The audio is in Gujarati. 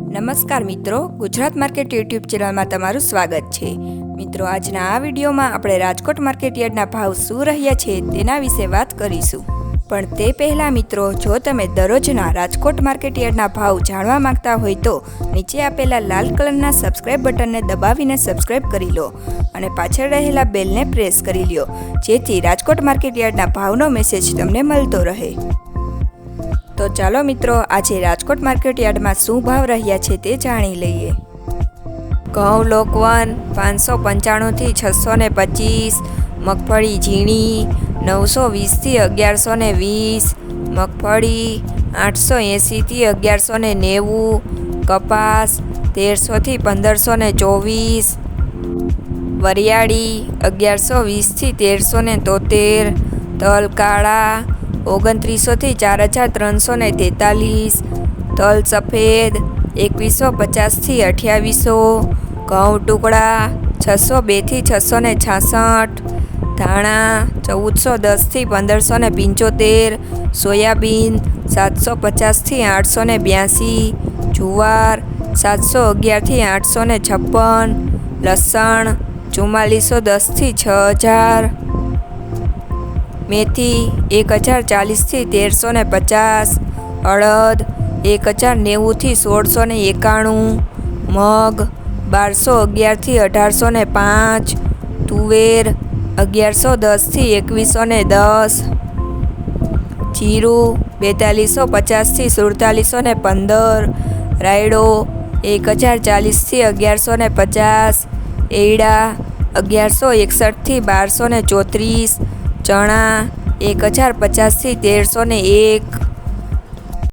નમસ્કાર મિત્રો, ગુજરાત માર્કેટ યુટ્યુબ ચેનલમાં તમારું સ્વાગત છે। મિત્રો, આજના આ વિડીયોમાં આપણે રાજકોટ માર્કેટ યાર્ડના ભાવ શું રહ્યા છે તેના વિશે વાત કરીશું। પણ તે પહેલાં મિત્રો, જો તમે દરરોજના રાજકોટ માર્કેટ યાર્ડના ભાવ જાણવા માંગતા હોય તો નીચે આપેલા લાલ કલરના સબસ્ક્રાઇબ બટનને દબાવીને સબસ્ક્રાઇબ કરી લો અને પાછળ રહેલા બેલને પ્રેસ કરી લો, જેથી રાજકોટ માર્કેટ યાર્ડના ભાવનો મેસેજ તમને મળતો રહે। તો ચાલો મિત્રો, આજે રાજકોટ માર્કેટ યાર્ડમાં શું ભાવ રહ્યા છે તે જાણી લઈએ। ઘઉં લોકવન 595 થી 625, મગફળી ઝીણી 920 થી 1120, મગફળી 880 થી 1190, કપાસ 1300 થી 1524, વરિયાળી 1120 થી 1373, તલ કાળા 2900 થી 4343, તલ સફેદ 2150 થી 2800, ઘઉં ટુકડા 602 થી 666, ધાણા 1410 થી 1575, સોયાબીન 750 થી 882, જુવાર 711 થી 856, લસણ 4410 થી 6000, મેથી 1040 થી 1350, અડદ 1090 થી 1691, મગ 1211 થી 1805, તુવેર 1110 થી 2110, જીરું 4250 થી 4715, રાયડો 1040 થી 1150, એરડા 1161 થી 1234, ચણા 1050 થી 1301,